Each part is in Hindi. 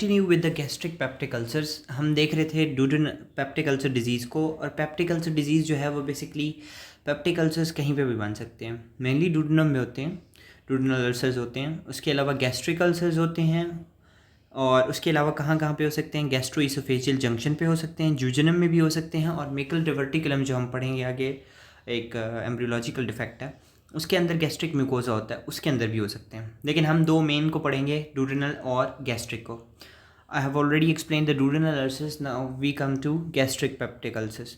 Continue with the gastric peptic ulcers. हम देख रहे थे डूडेन पेप्टिक अल्सर डिजीज़ को, और पेप्टिक अल्सर डिजीज़ जो है वो बेसिकली पेप्टिक अल्सर्स कहीं पे भी बन सकते हैं। मेनली डूडेनम में होते हैं, डूडेनल अल्सर्स होते हैं। उसके अलावा गैस्ट्रिक अल्सर्स होते हैं, और उसके अलावा कहाँ कहाँ पे हो सकते हैं, गैस्ट्रोइसोफेजियल जंक्शन पे हो सकते हैं, जूजनम में भी हो सकते हैं, और मेकल डिवर्टिकुलम जो हम पढ़ेंगे आगे, एक एम्ब्रियोलॉजिकल डिफेक्ट है, उसके अंदर गैस्ट्रिक म्यूकोजा होता है, उसके अंदर भी हो सकते हैं। लेकिन हम दो मेन को पढ़ेंगे, डूडेनल और गैस्ट्रिक को। I have already explain the duodenal ulcers, now we come to gastric peptic ulcers.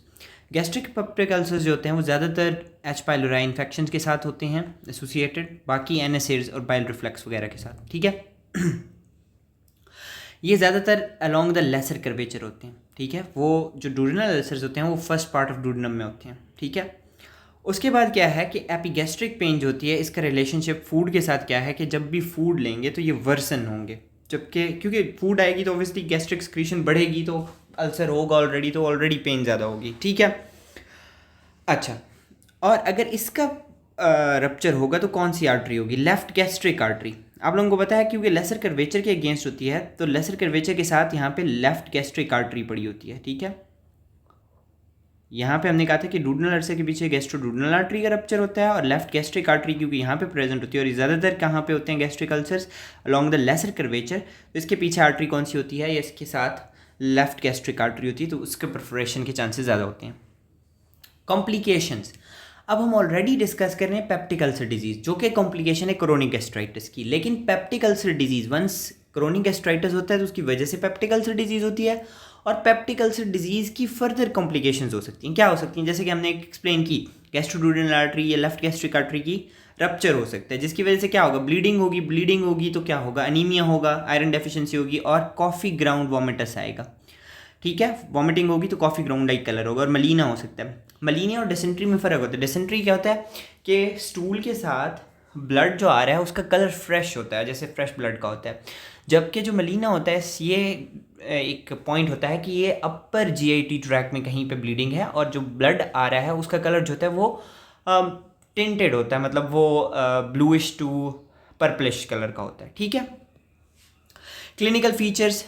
Gastric peptic ulcers जो होते हैं वो ज़्यादातर एच पाइलोराई इन्फेक्शन के साथ होते हैं एसोसिएटेड, बाकी एनएसएड्स और बाइल रिफ्लेक्स वगैरह के साथ। ठीक है। ये ज़्यादातर अलोंग द लेसर कर्वेचर होते हैं। ठीक है, वो जो डूडेनल अल्सर्स होते हैं वो फर्स्ट पार्ट ऑफ डूडेनम में होते हैं। ठीक है, उसके बाद क्या है कि एपिगैस्ट्रिक पेन जो होती है, इसका रिलेशनशिप फूड के साथ क्या है कि जब भी फूड लेंगे तो ये वर्सन होंगे, जबकि क्योंकि फूड आएगी तो ऑब्वियसली गैस्ट्रिक सिक्रीशन बढ़ेगी, तो अल्सर होगा ऑलरेडी, तो ऑलरेडी पेन ज़्यादा होगी। ठीक है, अच्छा, और अगर इसका रप्चर होगा तो कौन सी आर्टरी होगी? Left gastric artery. आप लोगों को पता है क्योंकि लेसर कर्वेचर के अगेंस्ट होती है, तो लेसर कर्वेचर के साथ यहाँ पे लेफ्ट गैस्ट्रिक आर्टरी पड़ी होती है। ठीक है, यहाँ पे हमने कहा था कि डूडेनल अल्सर के पीछे गैस्ट्रोडूडेनल आर्टरी का रप्चर होता है, और लेफ्ट गैस्ट्रिक आर्टरी क्योंकि यहाँ पे प्रेजेंट होती है, और ज़्यादातर कहाँ पे होते हैं gastric ulcers? Along the lesser curvature. तो इसके पीछे आर्टरी कौन सी होती है? या इसके साथ लेफ्ट गैस्ट्रिक आर्टरी होती है, तो उसके परफोरेशन के चांसेस ज़्यादा होते हैं। कॉम्प्लिकेशंस, अब हम ऑलरेडी डिस्कस कर रहे हैं पेप्टिक अल्सर डिजीज़, जो कि कॉम्प्लिकेशन है क्रोनिक गैस्ट्राइटिस की। लेकिन peptic ulcer disease, once chronic gastritis होता है तो उसकी वजह से पेप्टिक अल्सर डिजीज़ होती है, और पेप्टिक अल्सर डिजीज़ की फर्दर कॉम्प्लिकेशंस हो सकती हैं। क्या हो सकती हैं? जैसे कि हमने एक्सप्लेन की, गैस्ट्रोडूडेनल आर्टरी या लेफ्ट गैस्ट्रिक आर्टरी की रप्चर हो सकता है, जिसकी वजह से क्या होगा? ब्लीडिंग होगी, ब्लीडिंग होगी तो क्या होगा? अनीमिया होगा, आयरन डेफिशिएंसी होगी, और कॉफ़ी ग्राउंड वॉमिटस आएगा। ठीक है, वॉमिटिंग होगी तो कॉफ़ी ग्राउंड लाइक कलर होगा, और मलीना हो सकता है। मलीनिया और डिसेंट्री में फ़र्क होता है। डिसेंट्री क्या होता है कि स्टूल के साथ ब्लड जो आ रहा है उसका कलर फ्रेश होता है, जैसे फ्रेश ब्लड का होता है, जबकि जो मलीना होता है ये एक पॉइंट होता है कि ये अपर जीआईटी ट्रैक में कहीं पे ब्लीडिंग है, और जो ब्लड आ रहा है उसका कलर जो होता है वो टिंटेड होता है, मतलब वो ब्लूइश टू पर्पलिश कलर का होता है। ठीक है, clinical features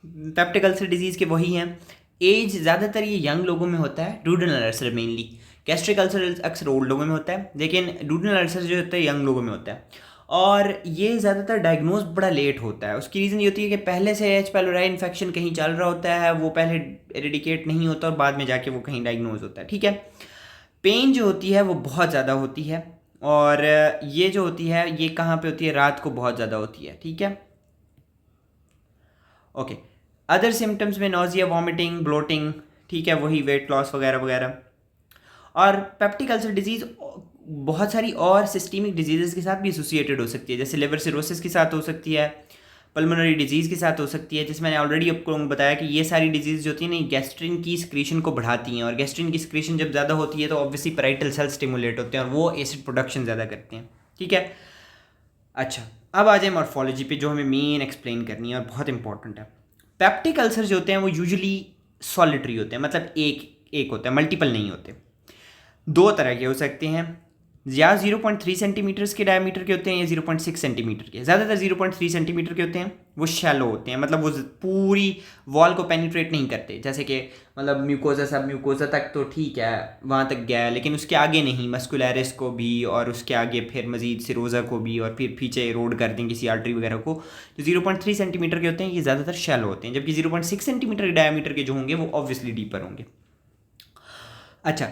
peptic ulcer disease के वही हैं। एज ज़्यादातर ये यंग लोगों में होता है, डूडेनल अल्सर मेनली। गैस्ट्रिक अल्सर अक्सर ओल्ड लोगों में होता है, लेकिन डूडेनल अल्सर जो होता है यंग लोगों में होता है, और ये ज़्यादातर डायग्नोज बड़ा लेट होता है। उसकी रीज़न ये होती है कि पहले से एच पाइलोराई इन्फेक्शन कहीं चल रहा होता है, वो पहले एरिडिकेट नहीं होता और बाद में जाके वो कहीं डायग्नोज होता है। ठीक है, पेन जो होती है वो बहुत ज़्यादा होती है, और ये जो होती है ये कहाँ पे होती है? रात को बहुत ज़्यादा होती है। ठीक है, ओके। अदर सिम्टम्स में नोजिया, वॉमिटिंग, ब्लोटिंग, ठीक है, वही वेट लॉस वगैरह वगैरह। और पेप्टिक अल्सर डिजीज़ बहुत सारी और सिस्टेमिक डिजीज़ के साथ भी एसोसिएटेड हो सकती है, जैसे लिवर सिरोसिस के साथ हो सकती है, पल्मोनरी डिजीज़ के साथ हो सकती है, जिसमें मैंने ऑलरेडी आपको बताया कि ये सारी डिजीज़ जो होती है ना, गैस्ट्रिन की सिक्रीशन को बढ़ाती हैं, और गैस्ट्रिन की सिक्रीशन जब ज़्यादा होती है तो ऑब्वियसली पैराइटल सेल स्टिमुलेट होते हैं और वो एसिड प्रोडक्शन ज़्यादा करते हैं। ठीक है, अच्छा, अब आ जाए मॉर्फोलॉजी पे, जो हमें मेन एक्सप्लेन करनी है और बहुत इंपॉर्टेंट है। पेप्टिक अल्सर जो होते हैं वो यूजुअली सॉलिटरी होते हैं, मतलब एक एक होता है, मल्टीपल नहीं होते। दो तरह के हो सकते हैं, या 0.3 सेंटीमीटर्स के डायमीटर के होते हैं, या 0.6 सेंटीमीटर के। ज़्यादातर 0.3 सेंटीमीटर के होते हैं, वो शैलो होते हैं, मतलब वो पूरी वॉल को पेनिट्रेट नहीं करते, जैसे कि मतलब म्यूकोजा, सब म्यूकोजा तक तो ठीक है, वहाँ तक गया, लेकिन उसके आगे नहीं, मस्कुलैरिस को भी, और उसके आगे फिर मजीद सिरोजा को भी, और फिर पीछे रोड कर दें किसी आर्टरी वगैरह को। जो 0.3 सेंटीमीटर के होते हैं ये ज़्यादातर शैलो होते हैं, जबकि 0.6 सेंटीमीटर के डायमीटर के जो होंगे वो ऑब्वियसली डीपर होंगे। अच्छा,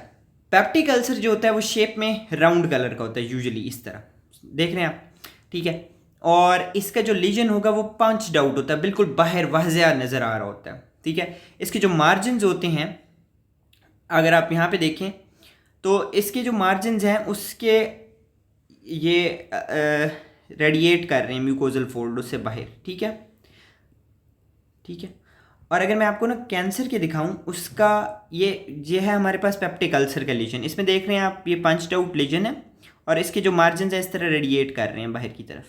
पेप्टिक अल्सर जो होता है वो शेप में राउंड कलर का होता है, यूजुअली इस तरह देख रहे हैं आप। ठीक है, और इसका जो लीजन होगा वो पंच्ड आउट होता है, बिल्कुल बाहर वाज़ेह नज़र आ रहा होता है। ठीक है, इसके जो मार्जिन होते हैं, अगर आप यहाँ पे देखें तो इसके जो मार्जिन हैं उसके ये रेडिएट कर रहे हैं म्यूकोजल फोल्ड उससे बाहर। ठीक है, ठीक है, और अगर मैं आपको ना कैंसर के दिखाऊं, उसका ये है हमारे पास पेप्टिक अल्सर का लीजन। इसमें देख रहे हैं आप, ये पंच्ड आउट लीजन है, और इसके जो मार्जिन है इस तरह रेडिएट कर रहे हैं बाहर की तरफ,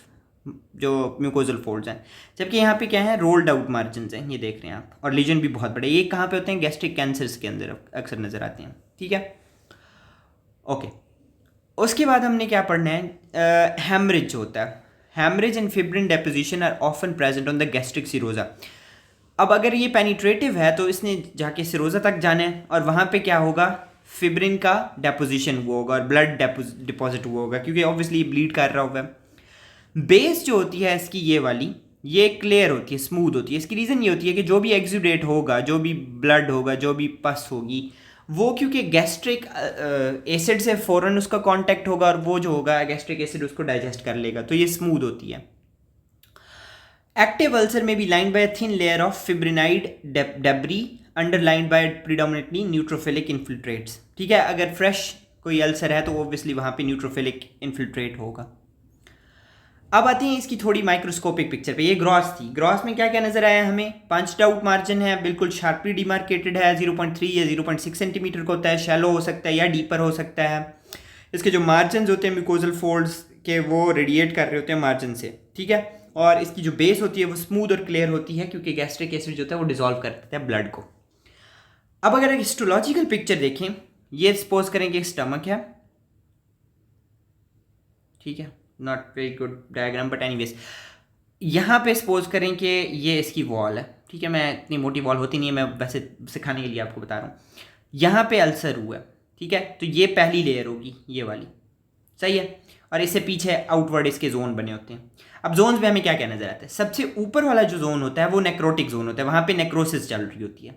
जो म्यूकोजल फोल्ड्स हैं, जबकि यहाँ पे क्या है? रोल्ड आउट मार्जिन हैं, ये देख रहे हैं आप, और लीजन भी बहुत बड़े। ये कहाँ पे होते हैं? गैस्ट्रिक कैंसर्स के अंदर अक्सर नज़र आते हैं। ठीक है, ओके। उसके बाद हमने क्या पढ़ना है? हेमरेज होता है। Haemorrhage and fibrin deposition are often present on the gastric serosa. अब अगर ये पेनिट्रेटिव है तो इसने जाके सिरोजा तक जाना है और वहाँ पे क्या होगा, फिब्रिन का डेपोजिशन हुआ होगा और ब्लड डिपॉजिट हुआ होगा, क्योंकि ऑब्वियसली ब्लीड कर रहा होगा। बेस जो होती है इसकी ये वाली, ये क्लियर होती है, स्मूथ होती है। इसकी रीज़न ये होती है कि जो भी एक्सुडेट होगा, जो भी ब्लड होगा, जो भी पस होगी, वो क्योंकि गैस्ट्रिक एसिड से फ़ौरन उसका कांटेक्ट होगा और वो जो होगा गैस्ट्रिक एसिड उसको डाइजेस्ट कर लेगा, तो ये स्मूथ होती है। एक्टिव अल्सर में be lined by thin layer of fibrinoid debris underlined by predominantly neutrophilic infiltrates. ठीक है, अगर फ्रेश कोई अल्सर है तो ऑब्वियसली वहाँ पे न्यूट्रोफिलिक इन्फिल्ट्रेट होगा। अब आते हैं इसकी थोड़ी माइक्रोस्कोपिक पिक्चर पे। ये ग्रॉस थी, ग्रॉस में क्या क्या नजर आया हमें, पंच्ड आउट मार्जिन है, बिल्कुल शार्पली डिमार्केटेड है, 0.3 या 0.6 सेंटीमीटर का होता है, शैलो हो सकता है या डीपर हो सकता है। इसके जो मार्जिन होते हैं म्यूकोजल फोल्ड्स के, वो रेडिएट कर रहे होते हैं मार्जिन से, ठीक है। और इसकी जो बेस होती है वो स्मूथ और क्लियर होती है, क्योंकि गैस्ट्रिक एसिड जो होता है वो डिजोल्व कर देता है ब्लड को। अब अगर एक हिस्टोलॉजिकल पिक्चर देखें, ये सपोज करें कि स्टमक है, ठीक है, not very good diagram but anyways, यहाँ पे सपोज करें कि ये इसकी वॉल है, ठीक है। मैं इतनी मोटी वॉल होती नहीं है, मैं वैसे सिखाने के लिए आपको बता रहा हूँ। यहाँ पे अल्सर हुआ है, ठीक है, तो ये पहली लेयर होगी, ये वाली, सही है। और इससे पीछे आउटवर्ड इसके जोन बने होते हैं। अब जोन्स में हमें क्या क्या नजर आता है, सबसे ऊपर वाला जो जोन होता है वो नेक्रोटिक जोन होता है, वहाँ पे नेक्रोसिस चल रही होती है।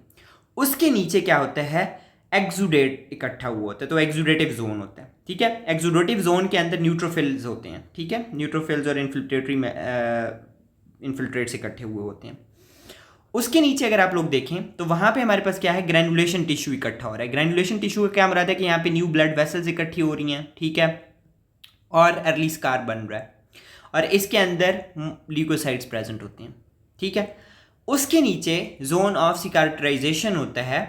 उसके नीचे क्या होता है, एक्सुडेट इकट्ठा हुआ होता है, तो एक्सुडेटिव जोन होता है, ठीक है। एक्सुडेटिव जोन के अंदर न्यूट्रोफिल्स होते हैं, ठीक है, न्यूट्रोफिल्स और इन्फिल्ट्रेट्स इकट्ठे हुए होते हैं। उसके नीचे अगर आप लोग देखें तो वहाँ पे हमारे पास क्या है, ग्रैनुलेशन टिश्यू इकट्ठा हो रहा है। ग्रैनुलेशन टिश्यू का क्या मराद है कि यहाँ पे न्यू ब्लड वेसल्स इकट्ठी हो रही हैं, ठीक है, और अर्ली स्कार बन रहा है, और इसके अंदर ल्यूकोसाइट्स प्रेजेंट होते हैं, ठीक है। उसके नीचे जोन ऑफ सिकार्टराइजेशन होता है,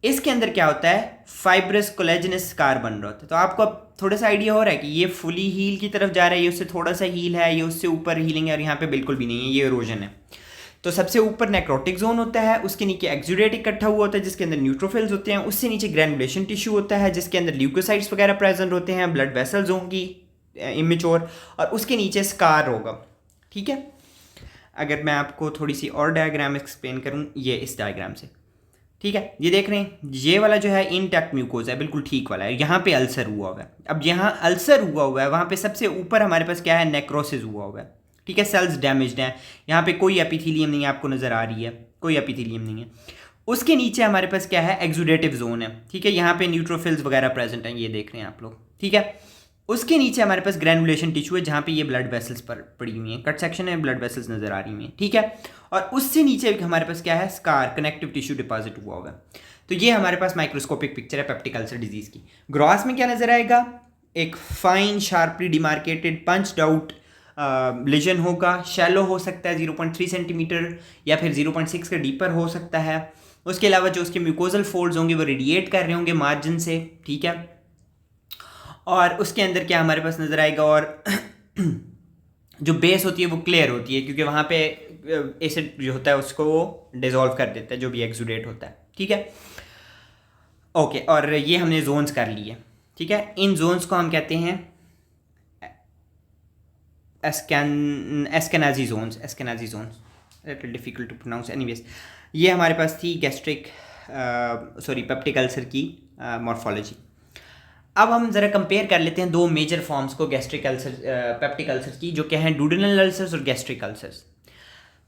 इसके अंदर क्या होता है, फाइब्रस कोलेजनस स्कार बन रहा होता है। तो आपको अब थोड़ा सा आइडिया हो रहा है कि ये फुली हील की तरफ जा रहा है, ये उससे थोड़ा सा हील है, ये उससे ऊपर हीलिंग है, और यहाँ पे बिल्कुल भी नहीं है, ये इरोजन है। तो सबसे ऊपर नेक्रोटिक जोन होता है, उसके नीचे एक्सुडेट इकट्ठा हुआ होता है जिसके अंदर न्यूट्रोफिल्स होते हैं, उससे नीचे ग्रैनुलेशन टिश्यू होता है जिसके अंदर ल्यूकोसाइट्स वगैरह प्रेजेंट होते हैं, ब्लड वेसल्स होंगी इमेच्योर, और उसके नीचे स्कार होगा, ठीक है। अगर मैं आपको थोड़ी सी और डायग्राम एक्सप्लेन करूँ, ये इस डायग्राम से, ठीक है, ये देख रहे हैं, ये वाला जो है इंटैक्ट म्यूकोज है, बिल्कुल ठीक वाला है, यहाँ पे अल्सर हुआ हुआ है। अब यहाँ अल्सर हुआ हुआ है, वहाँ पे सबसे ऊपर हमारे पास क्या है, नेक्रोसिस हुआ हुआ है, ठीक है, सेल्स डैमेज्ड हैं, यहाँ पे कोई एपिथेलियम नहीं है, आपको नज़र आ रही है, कोई एपिथेलियम नहीं है। उसके नीचे हमारे पास क्या है, एक्सुडेटिव जोन है, ठीक है, यहाँ पे न्यूट्रोफिल्स वगैरह प्रेजेंट हैं, ये देख रहे हैं आप लोग, ठीक है। उसके नीचे हमारे पास ग्रैनुलेशन टिश्यू है जहाँ पे ये ब्लड वेसल्स पर पड़ी हुई हैं, कट सेक्शन है, ब्लड वेसल्स नज़र आ रही हैं, ठीक है। और उससे नीचे हमारे पास क्या है, स्कार, कनेक्टिव टिश्यू डिपॉजिट हुआ होगा। तो ये हमारे पास माइक्रोस्कोपिक पिक्चर है पेप्टिक अल्सर डिजीज़ की। ग्रॉस में क्या नज़र आएगा, एक fine sharply demarcated punched out lesion होगा, शैलो हो सकता है 0.3 सेंटीमीटर या फिर 0.6 का डीपर हो सकता है। उसके अलावा जो उसके म्यूकोजल फोल्ड्स होंगे वो रेडिएट कर रहे होंगे मार्जिन से, ठीक है। और उसके अंदर क्या हमारे पास नज़र आएगा, और जो बेस होती है वो क्लियर होती है, क्योंकि वहाँ पे एसिड जो होता है उसको वो डिजोल्व कर देता है, जो भी एक्सुडेट होता है, ठीक है। ओके, और ये हमने जोन्स कर लिए, ठीक है। इन जोन्स को हम कहते हैं Eskenazi Jones, Eskenazi Jones, little difficult to pronounce, anyways. ये हमारे पास थी गैस्ट्रिक पेप्टिक अल्सर की मॉर्फोलॉजी। अब हम ज़रा कंपेयर कर लेते हैं दो मेजर फॉर्म्स को गैस्ट्रिक अल्सर, पेप्टिक अल्सर की, जो क्या हैं, डूडेनल अल्सर्स और गैस्ट्रिक अल्सर्स।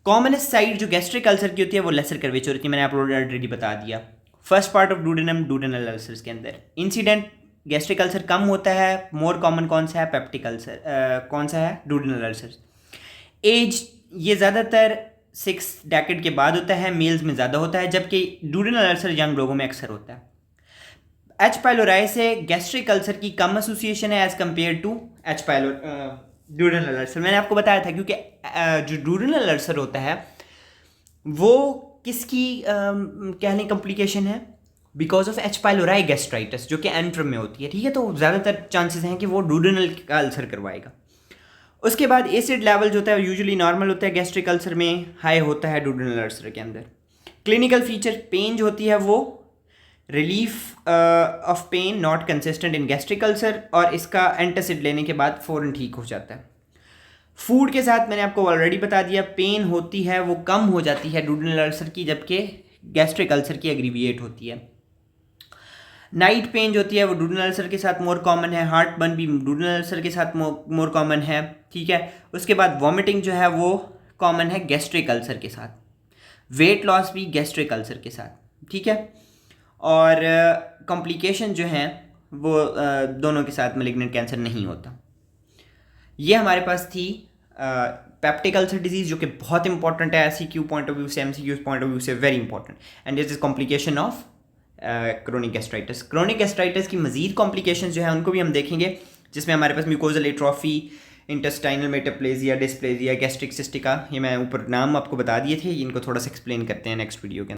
कॉमनेस्ट साइड जो गैस्ट्रिक अल्सर की होती है वो लेसर कर्वेचर होती है, मैंने आप लोगों ने ऑलरेडी बता दिया। First part of duodenum, डूडेनल ulcers के अंदर इंसिडेंट गैस्ट्रिक अल्सर कम होता है, मोर कॉमन कौन सा है, पेप्टिक अल्सर, कौन सा है, डूडेनल अल्सर्स। एज ये ज़्यादातर 6 डेकेड के बाद होता है, मेल्स में ज़्यादा होता है, जबकि डूडेनल अल्सर यंग लोगों में अक्सर होता है। एच पाइलोराई से गैस्ट्रिक अल्सर की कम एसोसिएशन है एज कम्पेयर टू डूडेनल अल्सर। मैंने आपको बताया था, क्योंकि जो डूडेनल अल्सर होता है वो किसकी क्या नहीं कॉम्प्लिकेशन है, because of H pylori gastritis, जो कि एंट्रम में होती है, ठीक है। तो ज़्यादातर चांसेस हैं कि वो डूडेनल का अल्सर करवाएगा। उसके बाद एसिड लेवल जो होता है यूजुअली नॉर्मल होता है गैस्ट्रिक अल्सर में, हाई होता है डूडेनल अल्सर के अंदर। क्लिनिकल फीचर, पेन जो होती है वो relief of pain not consistent in gastric ulcer, और इसका एंटासिड लेने के बाद फ़ौरन ठीक हो जाता है। फूड के साथ मैंने आपको ऑलरेडी बता दिया, पेन होती है वो कम हो जाती है डूडेनल अल्सर की, जबकि गैस्ट्रिक अल्सर की एग्रीविएट होती है। नाइट पेन जो होती है वो डूडेनल अल्सर के साथ मोर कॉमन है, हार्ट बर्न भी डूडेनल अल्सर के साथ मोर कॉमन है, ठीक है। उसके बाद वॉमिटिंग जो है वो कॉमन है गैस्ट्रिक अल्सर के साथ, वेट लॉस भी गैस्ट्रिक अल्सर के साथ, ठीक है। और कॉम्प्लिकेशन जो हैं वो दोनों के साथ मैलिग्नेंट कैंसर नहीं होता। ये हमारे पास थी पेप्टिक अल्सर डिजीज़, जो कि बहुत इंपॉर्टेंट है SCQ पॉइंट ऑफ व्यू से, MCQ पॉइंट ऑफ व्यू से very important, and this is complication of chronic gastritis. Chronic gastritis की मजीद कॉम्प्लिकेशन जो है उनको भी हम देखेंगे, जिसमें हमारे पास mucosal atrophy, intestinal metaplasia, dysplasia, gastric cystica, ये मैं ऊपर नाम आपको बता दिए थे, इनको थोड़ा सा एक्सप्लेन करते हैं नेक्स्ट वीडियो के अंदर।